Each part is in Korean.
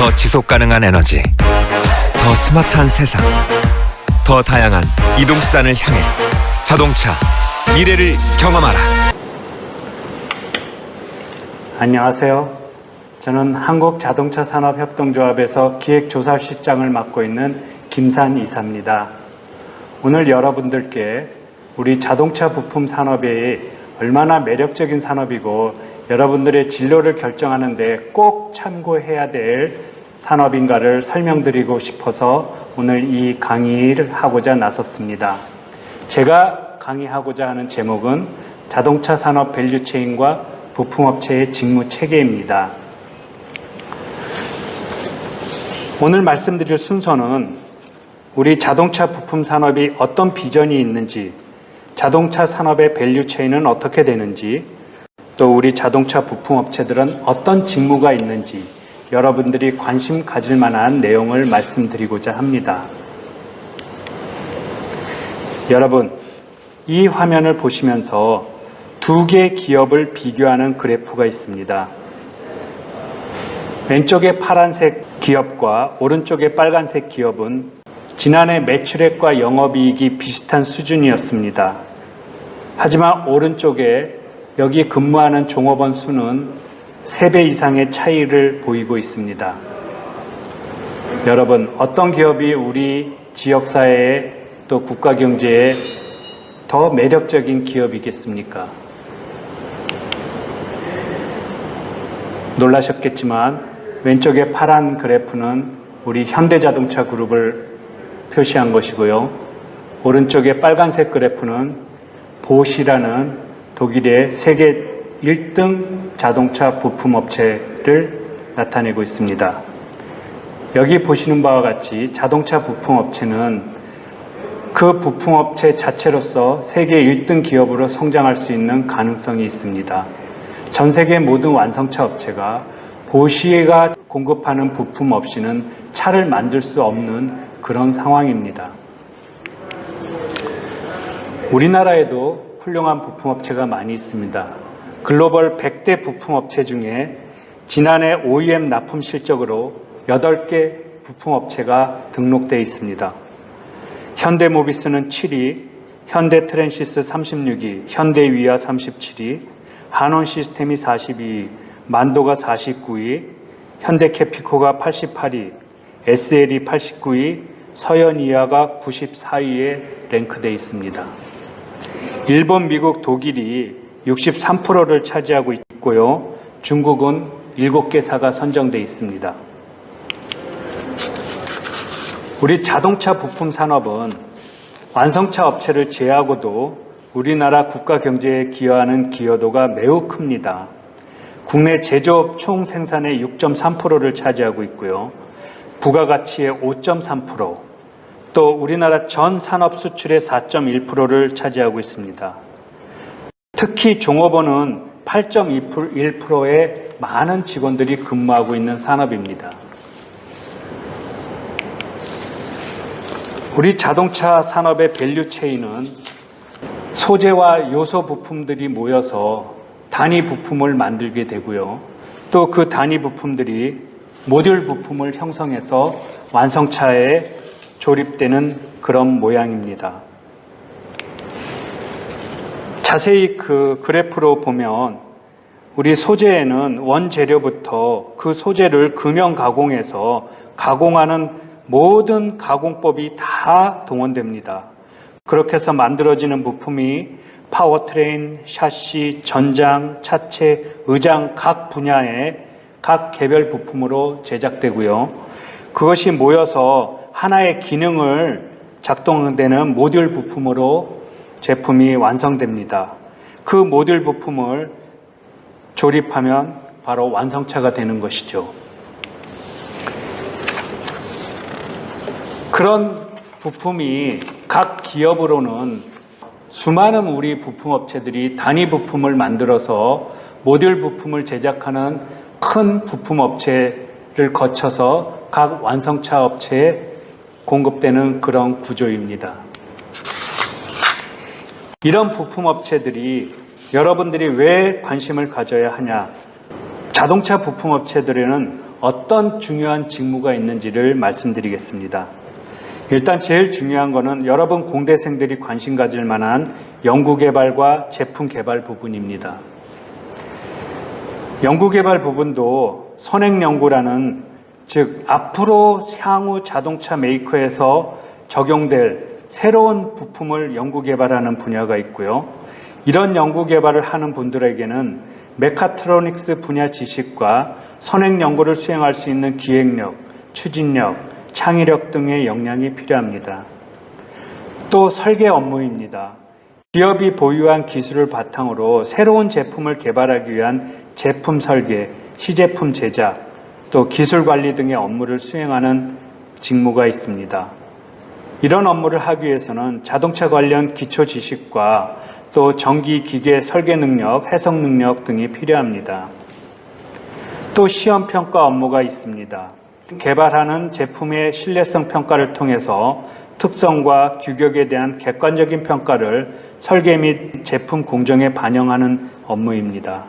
더 지속가능한 에너지, 더 스마트한 세상, 더 다양한 이동수단을 향해 자동차 미래를 경험하라. 안녕하세요. 저는 한국자동차산업협동조합에서 기획조사실장을 맡고 있는 김산 이사입니다. 오늘 여러분들께 우리 자동차 부품 산업이 얼마나 매력적인 산업이고 여러분들의 진로를 결정하는 데 꼭 참고해야 될 산업인가를 설명드리고 싶어서 오늘 이 강의를 하고자 나섰습니다. 제가 강의하고자 하는 제목은 자동차 산업 밸류체인과 부품업체의 직무 체계입니다. 오늘 말씀드릴 순서는 우리 자동차 부품 산업이 어떤 비전이 있는지, 자동차 산업의 밸류체인은 어떻게 되는지, 또 우리 자동차 부품업체들은 어떤 직무가 있는지 여러분들이 관심 가질 만한 내용을 말씀드리고자 합니다. 여러분, 이 화면을 보시면서 두 개의 기업을 비교하는 그래프가 있습니다. 왼쪽의 파란색 기업과 오른쪽의 빨간색 기업은 지난해 매출액과 영업이익이 비슷한 수준이었습니다. 하지만 오른쪽에 여기 근무하는 종업원 수는 3배 이상의 차이를 보이고 있습니다. 여러분, 어떤 기업이 우리 지역사회에 또 국가경제에 더 매력적인 기업이겠습니까? 놀라셨겠지만 왼쪽의 파란 그래프는 우리 현대자동차 그룹을 표시한 것이고요. 오른쪽의 빨간색 그래프는 보시라는 독일의 세계 1등 자동차 부품업체를 나타내고 있습니다. 여기 보시는 바와 같이 자동차 부품업체는 그 부품업체 자체로서 세계 1등 기업으로 성장할 수 있는 가능성이 있습니다. 전 세계 모든 완성차 업체가 보시가 공급하는 부품 없이는 차를 만들 수 없는 그런 상황입니다. 우리나라에도 훌륭한 부품업체가 많이 있습니다. 글로벌 100대 부품업체 중에 지난해 OEM 납품 실적으로 8개 부품업체가 등록되어 있습니다. 현대모비스는 7위, 현대트랜시스 36위, 현대위아 37위, 한원시스템이 42위, 만도가 49위, 현대캐피코가 88위, SL이 89위, 서현이아가 94위에 랭크되어 있습니다. 일본, 미국, 독일이 63%를 차지하고 있고요. 중국은 7개사가 선정되어 있습니다. 우리 자동차 부품 산업은 완성차 업체를 제외하고도 우리나라 국가 경제에 기여하는 기여도가 매우 큽니다. 국내 제조업 총 생산의 6.3%를 차지하고 있고요. 부가가치의 5.3%, 또 우리나라 전 산업 수출의 4.1%를 차지하고 있습니다. 특히 종업원은 8.1%의 많은 직원들이 근무하고 있는 산업입니다. 우리 자동차 산업의 밸류체인은 소재와 요소 부품들이 모여서 단위 부품을 만들게 되고요. 또 그 단위 부품들이 모듈 부품을 형성해서 완성차에 조립되는 그런 모양입니다. 자세히 그 그래프로 보면 우리 소재에는 원재료부터 그 소재를 금형 가공해서 가공하는 모든 가공법이 다 동원됩니다. 그렇게 해서 만들어지는 부품이 파워트레인, 샤시, 전장, 차체, 의장 각 분야의 각 개별 부품으로 제작되고요. 그것이 모여서 하나의 기능을 작동되는 모듈 부품으로 제품이 완성됩니다. 그 모듈 부품을 조립하면 바로 완성차가 되는 것이죠. 그런 부품이 각 기업으로는 수많은 우리 부품업체들이 단위 부품을 만들어서 모듈 부품을 제작하는 큰 부품업체를 거쳐서 각 완성차 업체에 공급되는 그런 구조입니다. 이런 부품업체들이 여러분들이 왜 관심을 가져야 하냐? 자동차 부품업체들에는 어떤 중요한 직무가 있는지를 말씀드리겠습니다. 일단 제일 중요한 거는 여러분 공대생들이 관심 가질 만한 연구개발과 제품개발 부분입니다. 연구개발 부분도 선행연구라는 즉 앞으로 향후 자동차 메이커에서 적용될 새로운 부품을 연구개발하는 분야가 있고요. 이런 연구개발을 하는 분들에게는 메카트로닉스 분야 지식과 선행연구를 수행할 수 있는 기획력, 추진력, 창의력 등의 역량이 필요합니다. 또 설계 업무입니다. 기업이 보유한 기술을 바탕으로 새로운 제품을 개발하기 위한 제품 설계, 시제품 제작, 또 기술 관리 등의 업무를 수행하는 직무가 있습니다. 이런 업무를 하기 위해서는 자동차 관련 기초 지식과 또 전기 기계 설계 능력, 해석 능력 등이 필요합니다. 또 시험 평가 업무가 있습니다. 개발하는 제품의 신뢰성 평가를 통해서 특성과 규격에 대한 객관적인 평가를 설계 및 제품 공정에 반영하는 업무입니다.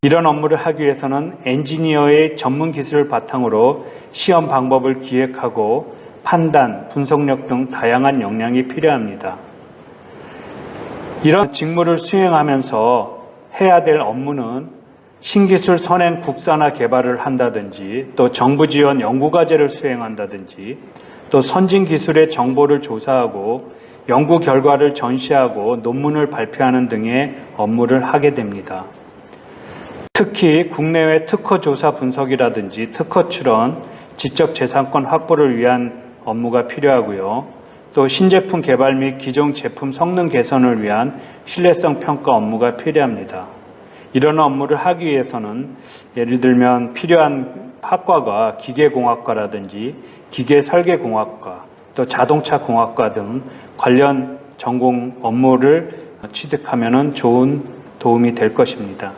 이런 업무를 하기 위해서는 엔지니어의 전문 기술을 바탕으로 시험 방법을 기획하고 판단, 분석력 등 다양한 역량이 필요합니다. 이런 직무를 수행하면서 해야 될 업무는 신기술 선행 국산화 개발을 한다든지 또 정부 지원 연구과제를 수행한다든지 또 선진 기술의 정보를 조사하고 연구 결과를 전시하고 논문을 발표하는 등의 업무를 하게 됩니다. 특히 국내외 특허 조사 분석이라든지 특허 출원, 지적재산권 확보를 위한 업무가 필요하고요. 또 신제품 개발 및 기존 제품 성능 개선을 위한 신뢰성 평가 업무가 필요합니다. 이런 업무를 하기 위해서는 예를 들면 필요한 학과가 기계공학과라든지 기계설계공학과, 또 자동차공학과 등 관련 전공 업무를 취득하면 좋은 도움이 될 것입니다.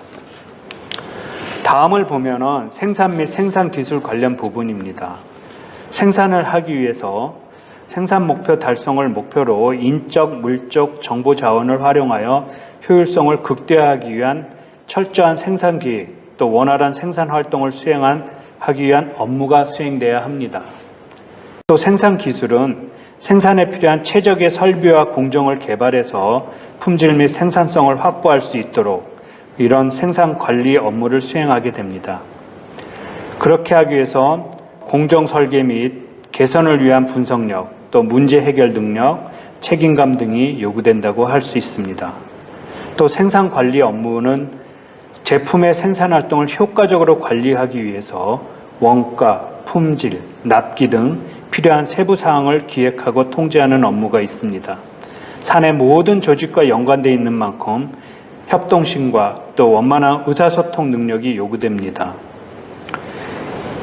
다음을 보면은 생산 및 생산 기술 관련 부분입니다. 생산을 하기 위해서 생산 목표 달성을 목표로 인적, 물적 정보 자원을 활용하여 효율성을 극대화하기 위한 철저한 생산 계획, 또 원활한 생산 활동을 하기 위한 업무가 수행돼야 합니다. 또 생산 기술은 생산에 필요한 최적의 설비와 공정을 개발해서 품질 및 생산성을 확보할 수 있도록 이런 생산 관리 업무를 수행하게 됩니다. 그렇게 하기 위해서 공정 설계 및 개선을 위한 분석력, 또 문제 해결 능력, 책임감 등이 요구된다고 할 수 있습니다. 또 생산 관리 업무는 제품의 생산 활동을 효과적으로 관리하기 위해서 원가, 품질, 납기 등 필요한 세부 사항을 기획하고 통제하는 업무가 있습니다. 사내 모든 조직과 연관되어 있는 만큼 협동심과 또 원만한 의사소통 능력이 요구됩니다.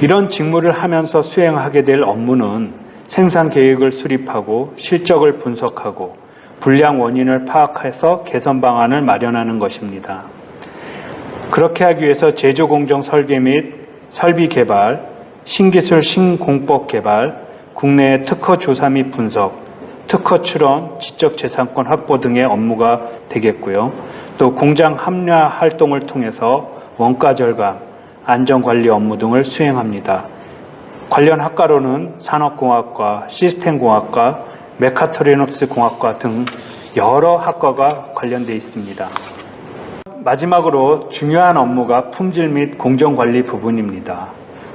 이런 직무를 하면서 수행하게 될 업무는 생산 계획을 수립하고 실적을 분석하고 불량 원인을 파악해서 개선 방안을 마련하는 것입니다. 그렇게 하기 위해서 제조 공정 설계 및 설비 개발, 신기술 신공법 개발, 국내의 특허 조사 및 분석, 특허 출원, 지적재산권 확보 등의 업무가 되겠고요. 또 공장 합리화 활동을 통해서 원가 절감, 안전관리 업무 등을 수행합니다. 관련 학과로는 산업공학과, 시스템공학과, 메카트로닉스 공학과 등 여러 학과가 관련되어 있습니다. 마지막으로 중요한 업무가 품질 및 공정관리 부분입니다.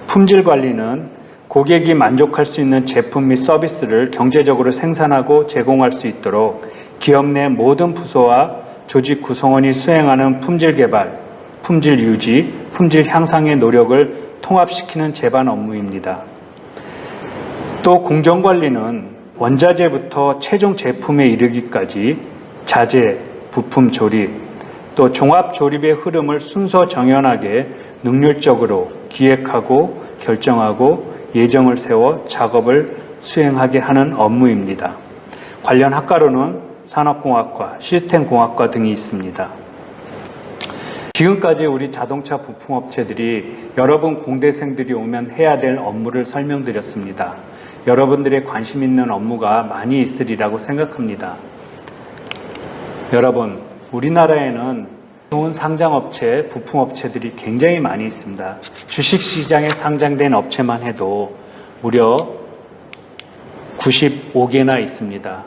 품질 관리는 고객이 만족할 수 있는 제품 및 서비스를 경제적으로 생산하고 제공할 수 있도록 기업 내 모든 부서와 조직 구성원이 수행하는 품질 개발, 품질 유지, 품질 향상의 노력을 통합시키는 제반 업무입니다. 또 공정관리는 원자재부터 최종 제품에 이르기까지 자재, 부품 조립, 또 종합 조립의 흐름을 순서 정연하게 능률적으로 기획하고 결정하고 예정을 세워 작업을 수행하게 하는 업무입니다. 관련 학과로는 산업공학과, 시스템공학과 등이 있습니다. 지금까지 우리 자동차 부품업체들이 여러분 공대생들이 오면 해야 될 업무를 설명드렸습니다. 여러분들의 관심 있는 업무가 많이 있으리라고 생각합니다. 여러분, 우리나라에는 좋은 상장업체, 부품업체들이 굉장히 많이 있습니다. 주식시장에 상장된 업체만 해도 무려 95개나 있습니다.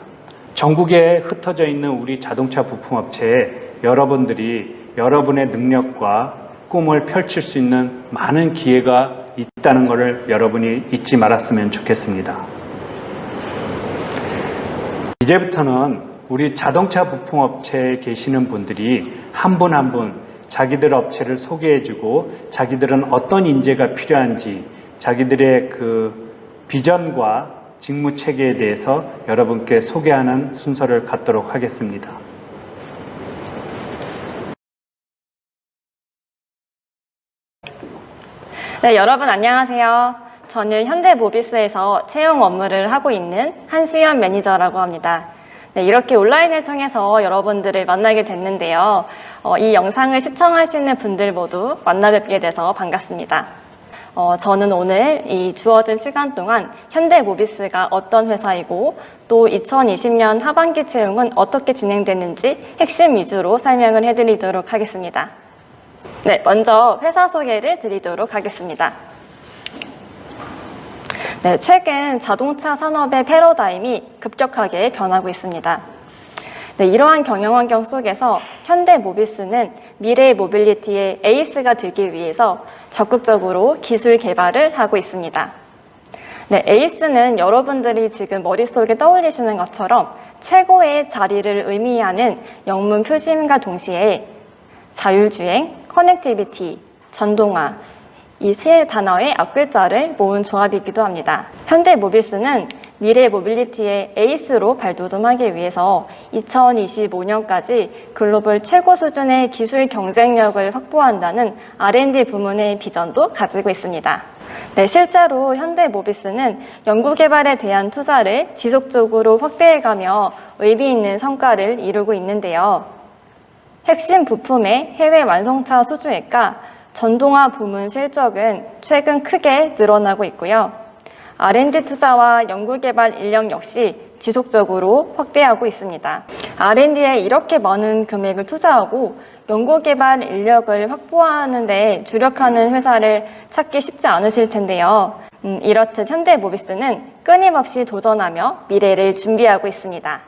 전국에 흩어져 있는 우리 자동차 부품업체에 여러분들이 여러분의 능력과 꿈을 펼칠 수 있는 많은 기회가 있다는 것을 여러분이 잊지 말았으면 좋겠습니다. 이제부터는 우리 자동차 부품업체에 계시는 분들이 한 분 한 분 자기들 업체를 소개해주고 자기들은 어떤 인재가 필요한지 자기들의 그 비전과 직무 체계에 대해서 여러분께 소개하는 순서를 갖도록 하겠습니다. 네, 여러분 안녕하세요. 저는 현대모비스에서 채용 업무를 하고 있는 한수연 매니저라고 합니다. 네, 이렇게 온라인을 통해서 여러분들을 만나게 됐는데요. 이 영상을 시청하시는 분들 모두 만나 뵙게 돼서 반갑습니다. 저는 오늘 이 주어진 시간 동안 현대모비스가 어떤 회사이고 또 2020년 하반기 채용은 어떻게 진행됐는지 핵심 위주로 설명을 해드리도록 하겠습니다. 네, 먼저 회사 소개를 드리도록 하겠습니다. 네, 최근 자동차 산업의 패러다임이 급격하게 변하고 있습니다. 네, 이러한 경영 환경 속에서 현대모비스는 미래의 모빌리티의 에이스가 되기 위해서 적극적으로 기술 개발을 하고 있습니다. 네, 에이스는 여러분들이 지금 머릿속에 떠올리시는 것처럼 최고의 자리를 의미하는 영문 표심과 동시에 자율주행, 커넥티비티, 전동화, 이 세 단어의 앞글자를 모은 조합이기도 합니다. 현대모비스는 미래 모빌리티의 에이스로 발돋움하기 위해서 2025년까지 글로벌 최고 수준의 기술 경쟁력을 확보한다는 R&D 부문의 비전도 가지고 있습니다. 네, 실제로 현대모비스는 연구개발에 대한 투자를 지속적으로 확대해가며 의미 있는 성과를 이루고 있는데요. 핵심 부품의 해외 완성차 수주액과 전동화 부문 실적은 최근 크게 늘어나고 있고요. R&D 투자와 연구개발 인력 역시 지속적으로 확대하고 있습니다. R&D에 이렇게 많은 금액을 투자하고 연구개발 인력을 확보하는 데 주력하는 회사를 찾기 쉽지 않으실 텐데요. 이렇듯 현대모비스는 끊임없이 도전하며 미래를 준비하고 있습니다.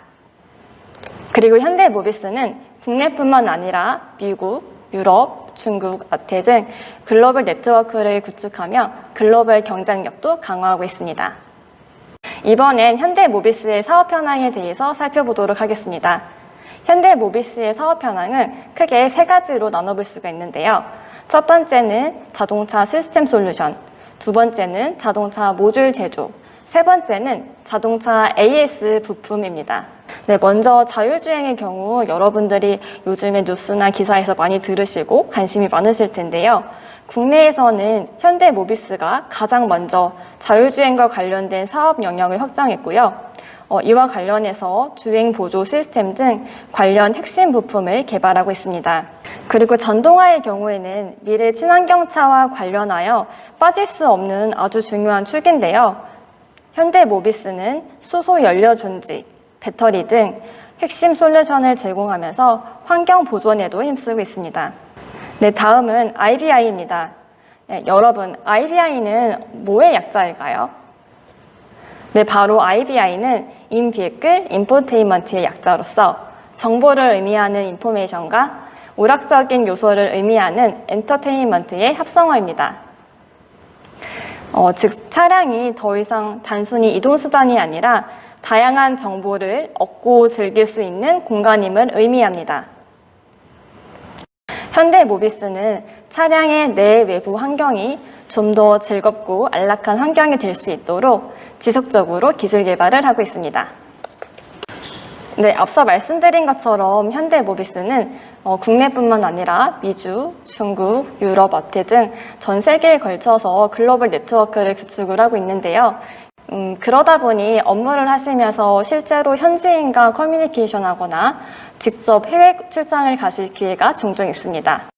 그리고 현대모비스는 국내뿐만 아니라 미국, 유럽, 중국, 아태 등 글로벌 네트워크를 구축하며 글로벌 경쟁력도 강화하고 있습니다. 이번엔 현대모비스의 사업 현황에 대해서 살펴보도록 하겠습니다. 현대모비스의 사업 현황은 크게 세 가지로 나눠볼 수가 있는데요. 첫 번째는 자동차 시스템 솔루션, 두 번째는 자동차 모듈 제조, 세 번째는 자동차 AS 부품입니다. 네, 먼저 자율주행의 경우 여러분들이 요즘에 뉴스나 기사에서 많이 들으시고 관심이 많으실 텐데요. 국내에서는 현대모비스가 가장 먼저 자율주행과 관련된 사업 영역을 확장했고요. 이와 관련해서 주행 보조 시스템 등 관련 핵심 부품을 개발하고 있습니다. 그리고 전동화의 경우에는 미래 친환경차와 관련하여 빠질 수 없는 아주 중요한 축인데요. 현대모비스는 수소 연료 존지, 배터리 등 핵심 솔루션을 제공하면서 환경 보존에도 힘쓰고 있습니다. 네, 다음은 IVI입니다. 네, 여러분, IVI는 뭐의 약자일까요? 네, 바로 IVI는 In-Vehicle Infotainment의 약자로서 정보를 의미하는 인포메이션과 오락적인 요소를 의미하는 엔터테인먼트의 합성어입니다. 즉 차량이 더 이상 단순히 이동수단이 아니라 다양한 정보를 얻고 즐길 수 있는 공간임을 의미합니다. 현대모비스는 차량의 내 외부 환경이 좀 더 즐겁고 안락한 환경이 될 수 있도록 지속적으로 기술 개발을 하고 있습니다. 네, 앞서 말씀드린 것처럼 현대모비스는 국내뿐만 아니라 미주, 중국, 유럽, 아태 등 전 세계에 걸쳐서 글로벌 네트워크를 구축을 하고 있는데요. 그러다 보니 업무를 하시면서 실제로 현지인과 커뮤니케이션 하거나 직접 해외 출장을 가실 기회가 종종 있습니다.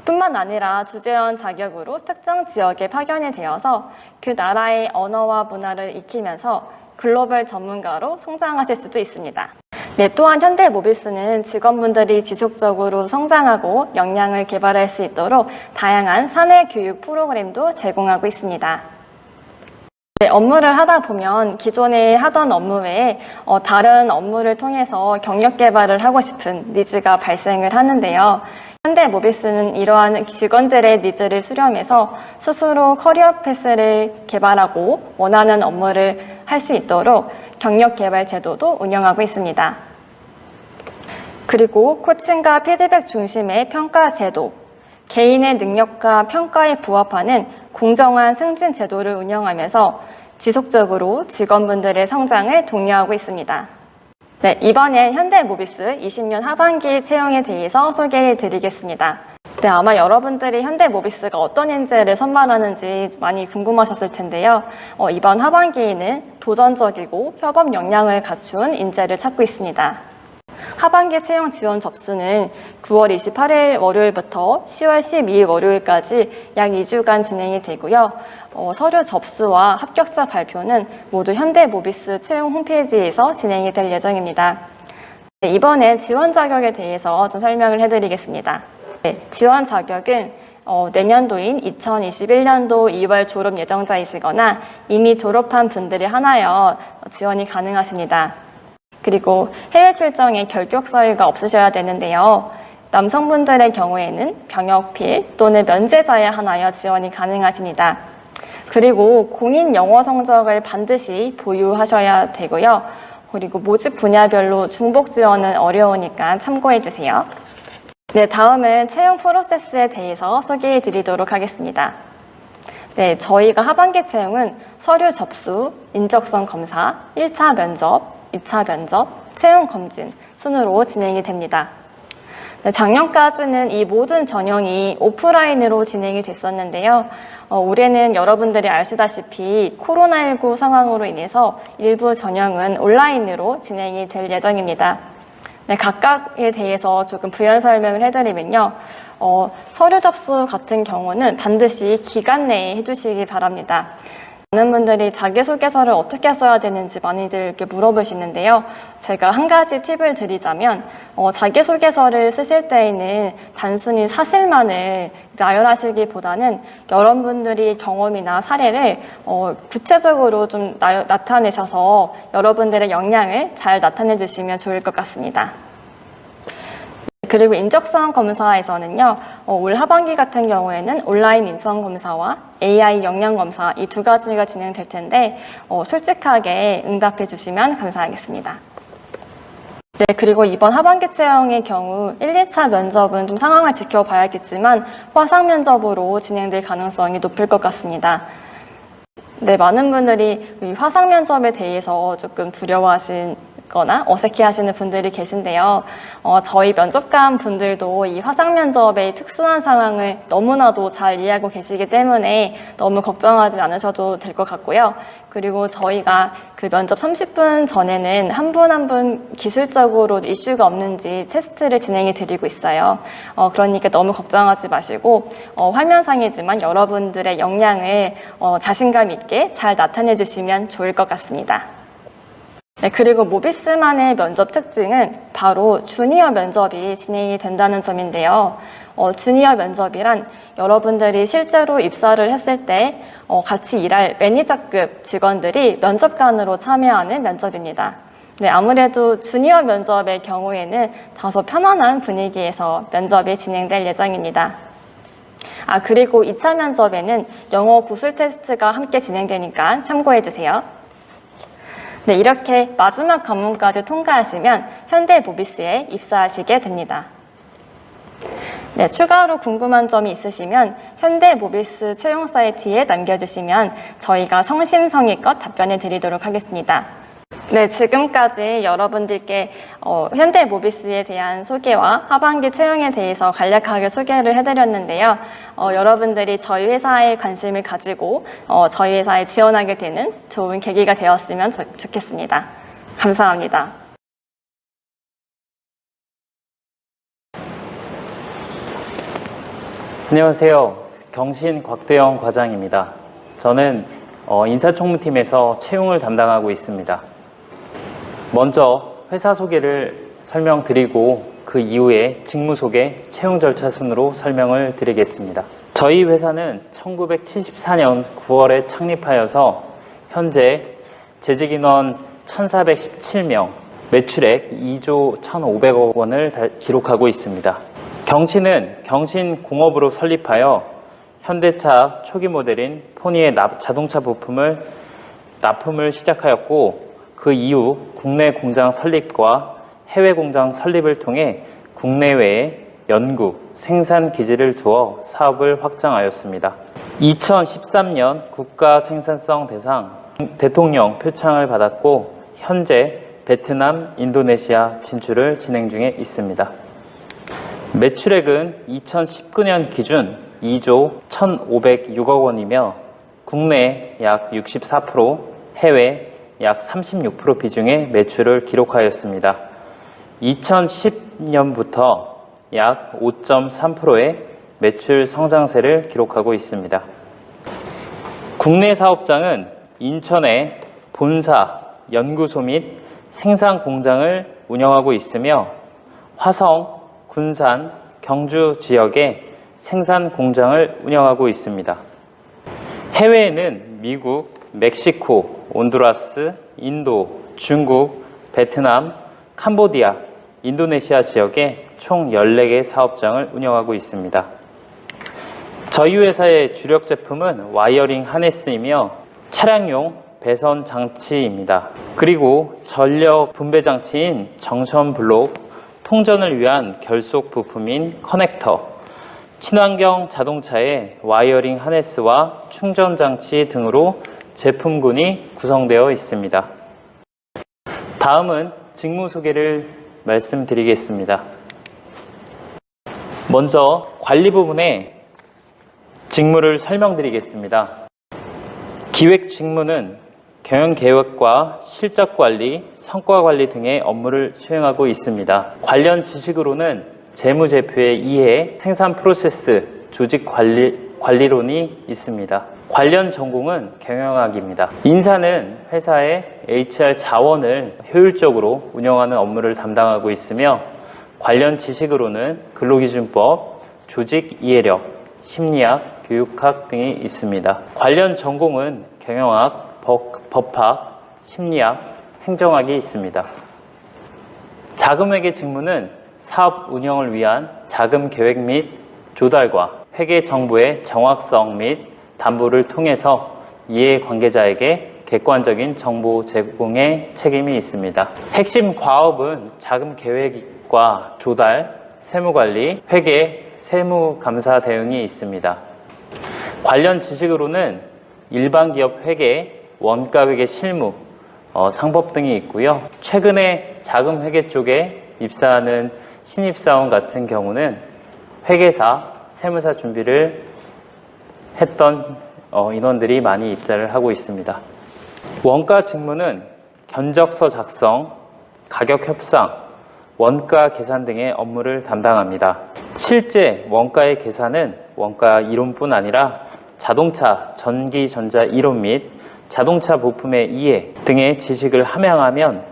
뿐만 아니라 주재원 자격으로 특정 지역에 파견이 되어서 그 나라의 언어와 문화를 익히면서 글로벌 전문가로 성장하실 수도 있습니다. 네, 또한 현대모비스는 직원분들이 지속적으로 성장하고 역량을 개발할 수 있도록 다양한 사내 교육 프로그램도 제공하고 있습니다. 네, 업무를 하다 보면 기존에 하던 업무 외에 다른 업무를 통해서 경력 개발을 하고 싶은 니즈가 발생을 하는데요. 현대모비스는 이러한 직원들의 니즈를 수렴해서 스스로 커리어 패스를 개발하고 원하는 업무를 할 수 있도록 경력 개발 제도도 운영하고 있습니다. 그리고 코칭과 피드백 중심의 평가 제도, 개인의 능력과 평가에 부합하는 공정한 승진 제도를 운영하면서 지속적으로 직원분들의 성장을 독려하고 있습니다. 네, 이번엔 현대모비스 20년 하반기 채용에 대해서 소개해 드리겠습니다. 네, 아마 여러분들이 현대모비스가 어떤 인재를 선발하는지 많이 궁금하셨을 텐데요. 이번 하반기에는 도전적이고 협업 역량을 갖춘 인재를 찾고 있습니다. 하반기 채용 지원 접수는 9월 28일 월요일부터 10월 12일 월요일까지 약 2주간 진행이 되고요. 서류 접수와 합격자 발표는 모두 현대모비스 채용 홈페이지에서 진행이 될 예정입니다. 네, 이번에 지원 자격에 대해서 좀 설명을 해드리겠습니다. 네, 지원 자격은 내년도인 2021년도 2월 졸업 예정자이시거나 이미 졸업한 분들이 하나여 지원이 가능하십니다. 그리고 해외 출정에 결격 사유가 없으셔야 되는데요. 남성분들의 경우에는 병역필 또는 면제자에 한하여 지원이 가능하십니다. 그리고 공인 영어 성적을 반드시 보유하셔야 되고요. 그리고 모집 분야별로 중복 지원은 어려우니까 참고해 주세요. 네, 다음은 채용 프로세스에 대해서 소개해 드리도록 하겠습니다. 네, 저희가 하반기 채용은 서류 접수, 인적성 검사, 1차 면접, 2차 면접, 채용 검진 순으로 진행이 됩니다. 네, 작년까지는 이 모든 전형이 오프라인으로 진행이 됐었는데요. 올해는 여러분들이 아시다시피 코로나19 상황으로 인해서 일부 전형은 온라인으로 진행이 될 예정입니다. 네, 각각에 대해서 조금 부연 설명을 해드리면요. 서류 접수 같은 경우는 반드시 기간 내에 해주시기 바랍니다. 많은 분들이 자기소개서를 어떻게 써야 되는지 많이들 이렇게 물어보시는데요. 제가 한 가지 팁을 드리자면 자기소개서를 쓰실 때에는 단순히 사실만을 나열하시기보다는 여러분들이 경험이나 사례를 구체적으로 좀 나타내셔서 여러분들의 역량을 잘 나타내 주시면 좋을 것 같습니다. 그리고 인적성 검사에서는요, 올 하반기 같은 경우에는 온라인 인성 검사와 AI 역량 검사 이 두 가지가 진행될 텐데 솔직하게 응답해 주시면 감사하겠습니다. 네, 그리고 이번 하반기 채용의 경우 1, 2차 면접은 좀 상황을 지켜봐야겠지만 화상 면접으로 진행될 가능성이 높을 것 같습니다. 네, 많은 분들이 이 화상 면접에 대해서 조금 두려워하시거나 어색해하시는 분들이 계신데요. 저희 면접관 분들도 이 화상 면접의 특수한 상황을 너무나도 잘 이해하고 계시기 때문에 너무 걱정하지 않으셔도 될 것 같고요. 그리고 저희가 그 면접 30분 전에는 한 분 한 분 기술적으로 이슈가 없는지 테스트를 진행해 드리고 있어요. 그러니까 너무 걱정하지 마시고 화면상이지만 여러분들의 역량을 자신감 있게 잘 나타내 주시면 좋을 것 같습니다. 네, 그리고 모비스만의 면접 특징은 바로 주니어 면접이 진행이 된다는 점인데요. 주니어 면접이란 여러분들이 실제로 입사를 했을 때 같이 일할 매니저급 직원들이 면접관으로 참여하는 면접입니다. 네, 아무래도 주니어 면접의 경우에는 다소 편안한 분위기에서 면접이 진행될 예정입니다. 그리고 2차 면접에는 영어 구술 테스트가 함께 진행되니까 참고해 주세요. 네, 이렇게 마지막 관문까지 통과하시면 현대모비스에 입사하시게 됩니다. 네, 추가로 궁금한 점이 있으시면 현대모비스 채용 사이트에 남겨주시면 저희가 성심성의껏 답변해 드리도록 하겠습니다. 네, 지금까지 여러분들께 현대모비스에 대한 소개와 하반기 채용에 대해서 간략하게 소개를 해드렸는데요. 여러분들이 저희 회사에 관심을 가지고 저희 회사에 지원하게 되는 좋은 계기가 되었으면 좋겠습니다. 감사합니다. 안녕하세요. 경신 곽대영 과장입니다. 저는 인사총무팀에서 채용을 담당하고 있습니다. 먼저 회사 소개를 설명드리고 그 이후에 직무 소개, 채용 절차 순으로 설명을 드리겠습니다. 저희 회사는 1974년 9월에 창립하여서 현재 재직 인원 1,417명, 매출액 2조 1,500억 원을 기록하고 있습니다. 경신은 경신공업으로 설립하여 현대차 초기 모델인 포니의 자동차 부품을 납품을 시작하였고, 그 이후 국내 공장 설립과 해외 공장 설립을 통해 국내외에 연구, 생산 기지를 두어 사업을 확장하였습니다. 2013년 국가 생산성 대상 대통령 표창을 받았고, 현재 베트남, 인도네시아 진출을 진행 중에 있습니다. 매출액은 2019년 기준 2조 1,506억 원이며 국내 약 64%, 해외 약 36% 비중의 매출을 기록하였습니다. 2010년부터 약 5.3%의 매출 성장세를 기록하고 있습니다. 국내 사업장은 인천에 본사, 연구소 및 생산 공장을 운영하고 있으며 화성, 군산, 경주 지역에 생산 공장을 운영하고 있습니다. 해외에는 미국, 멕시코, 온두라스, 인도, 중국, 베트남, 캄보디아, 인도네시아 지역에 총 14개 사업장을 운영하고 있습니다. 저희 회사의 주력 제품은 와이어링 하네스이며 차량용 배선 장치입니다. 그리고 전력 분배 장치인 정션 블록, 통전을 위한 결속 부품인 커넥터, 친환경 자동차의 와이어링 하네스와 충전 장치 등으로 제품군이 구성되어 있습니다. 다음은 직무 소개를 말씀드리겠습니다. 먼저 관리 부분의 직무를 설명드리겠습니다. 기획 직무는 경영계획과 실적관리, 성과관리 등의 업무를 수행하고 있습니다. 관련 지식으로는 재무제표의 이해, 생산 프로세스, 조직관리론이 있습니다. 관련 전공은 경영학입니다. 인사는 회사의 HR 자원을 효율적으로 운영하는 업무를 담당하고 있으며 관련 지식으로는 근로기준법, 조직이해력, 심리학, 교육학 등이 있습니다. 관련 전공은 경영학, 법학, 심리학, 행정학이 있습니다. 자금회계 직무는 사업 운영을 위한 자금 계획 및 조달과 회계 정보의 정확성 및 담보를 통해서 이해관계자에게 객관적인 정보 제공의 책임이 있습니다. 핵심 과업은 자금 계획과 조달, 세무관리, 회계, 세무감사 대응이 있습니다. 관련 지식으로는 일반 기업 회계, 원가 회계 실무, 상법 등이 있고요. 최근에 자금 회계 쪽에 입사하는 신입사원 같은 경우는 회계사, 세무사 준비를 했던 인원들이 많이 입사를 하고 있습니다. 원가 직무는 견적서 작성, 가격 협상, 원가 계산 등의 업무를 담당합니다. 실제 원가의 계산은 원가 이론뿐 아니라 자동차, 전기, 전자 이론 및 자동차 부품의 이해 등의 지식을 함양하면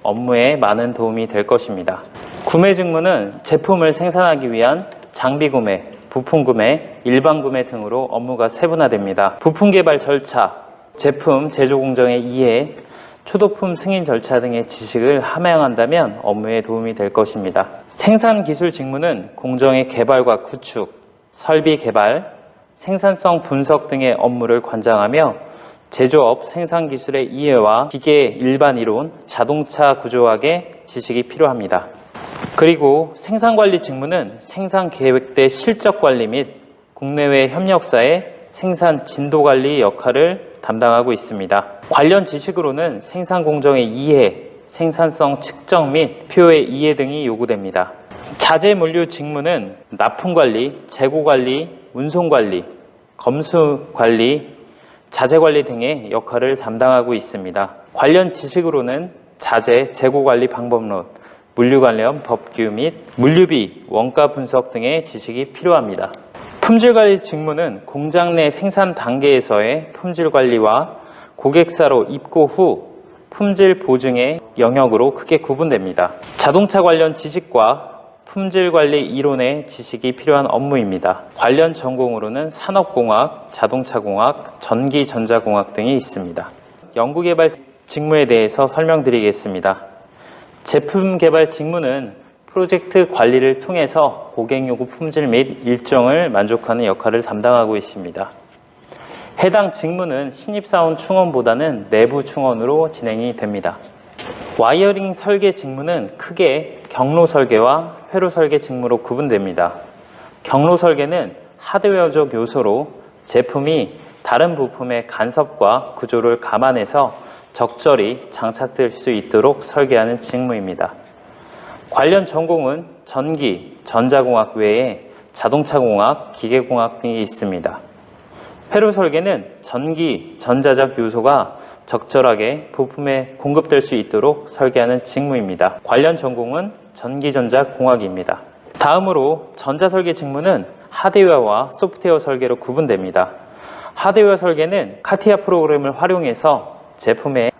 업무에 많은 도움이 될 것입니다. 구매 직무는 제품을 생산하기 위한 장비 구매, 부품 구매, 일반 구매 등으로 업무가 세분화됩니다. 부품 개발 절차, 제품 제조 공정의 이해, 초도품 승인 절차 등의 지식을 함양한다면 업무에 도움이 될 것입니다. 생산 기술 직무는 공정의 개발과 구축, 설비 개발, 생산성 분석 등의 업무를 관장하며 제조업 생산 기술의 이해와 기계 일반 이론, 자동차 구조학의 지식이 필요합니다. 그리고 생산관리 직무는 생산 계획대 실적 관리 및 국내외 협력사의 생산 진도 관리 역할을 담당하고 있습니다. 관련 지식으로는 생산 공정의 이해, 생산성 측정 및 표의 이해 등이 요구됩니다. 자재 물류 직무는 납품 관리, 재고 관리, 운송 관리, 검수 관리, 자재 관리 등의 역할을 담당하고 있습니다. 관련 지식으로는 자재, 재고 관리 방법론, 물류 관련 법규 및 물류비, 원가 분석 등의 지식이 필요합니다. 품질 관리 직무는 공장 내 생산 단계에서의 품질 관리와 고객사로 입고 후 품질 보증의 영역으로 크게 구분됩니다. 자동차 관련 지식과 품질 관리 이론의 지식이 필요한 업무입니다. 관련 전공으로는 산업공학, 자동차공학, 전기전자공학 등이 있습니다. 연구개발 직무에 대해서 설명드리겠습니다. 제품 개발 직무는 프로젝트 관리를 통해서 고객 요구 품질 및 일정을 만족하는 역할을 담당하고 있습니다. 해당 직무는 신입사원 충원보다는 내부 충원으로 진행이 됩니다. 와이어링 설계 직무는 크게 경로 설계와 회로 설계 직무로 구분됩니다. 경로 설계는 하드웨어적 요소로 제품이 다른 부품의 간섭과 구조를 감안해서 적절히 장착될 수 있도록 설계하는 직무입니다. 관련 전공은 전기, 전자공학 외에 자동차공학, 기계공학 등이 있습니다. 회로 설계는 전기, 전자적 요소가 적절하게 부품에 공급될 수 있도록 설계하는 직무입니다. 관련 전공은 전기전자공학입니다. 다음으로 전자설계 직무는 하드웨어와 소프트웨어 설계로 구분됩니다. 하드웨어 설계는 카티아 프로그램을 활용해서 제품의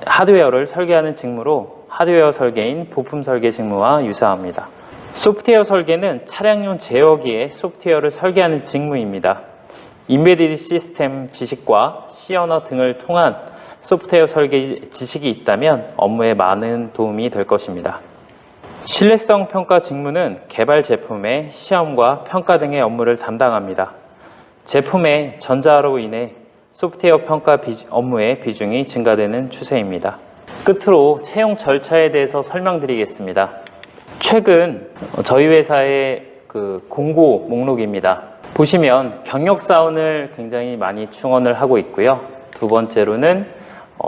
하드웨어를 설계하는 직무로 하드웨어 설계인 부품 설계 직무와 유사합니다. 소프트웨어 설계는 차량용 제어기의 소프트웨어를 설계하는 직무입니다. 인베디드 시스템 지식과 C 언어 등을 통한 소프트웨어 설계 지식이 있다면 업무에 많은 도움이 될 것입니다. 신뢰성 평가 직무는 개발 제품의 시험과 평가 등의 업무를 담당합니다. 제품의 전자화로 인해 소프트웨어 평가 업무의 비중이 증가되는 추세입니다. 끝으로 채용 절차에 대해서 설명드리겠습니다. 최근 저희 회사의 공고 목록입니다. 보시면 경력사원을 굉장히 많이 충원을 하고 있고요. 두 번째로는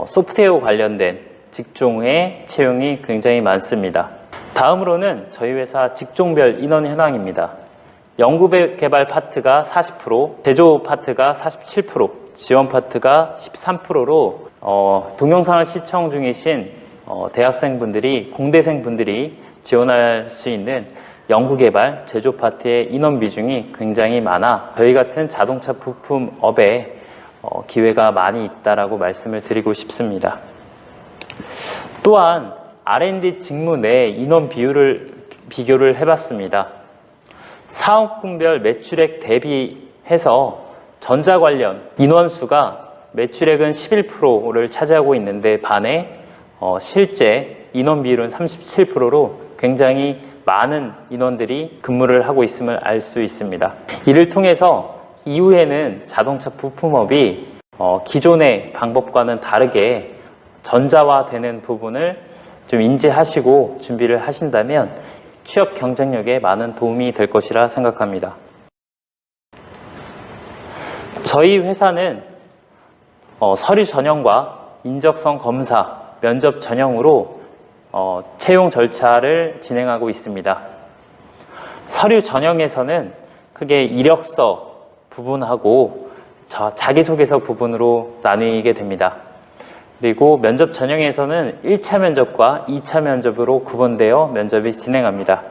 소프트웨어 관련된 직종의 채용이 굉장히 많습니다. 다음으로는 저희 회사 직종별 인원 현황입니다. 연구개발 파트가 40%, 제조 파트가 47%, 지원 파트가 13%로 동영상을 시청 중이신 대학생분들이, 공대생분들이 지원할 수 있는 연구개발, 제조 파트의 인원 비중이 굉장히 많아 저희 같은 자동차 부품업에 기회가 많이 있다라고 말씀을 드리고 싶습니다. 또한 R&D 직무 내 인원 비교를 해봤습니다. 사업군별 매출액 대비해서 전자 관련 인원수가 매출액은 11%를 차지하고 있는데 반해 실제 인원 비율은 37%로 굉장히 많은 인원들이 근무를 하고 있음을 알 수 있습니다. 이를 통해서 이후에는 자동차 부품업이 기존의 방법과는 다르게 전자화되는 부분을 좀 인지하시고 준비를 하신다면 취업 경쟁력에 많은 도움이 될 것이라 생각합니다. 저희 회사는 서류 전형과 인적성 검사, 면접 전형으로 채용 절차를 진행하고 있습니다. 서류 전형에서는 크게 이력서 부분하고 자기소개서 부분으로 나뉘게 됩니다. 그리고 면접 전형에서는 1차 면접과 2차 면접으로 구분되어 면접이 진행합니다.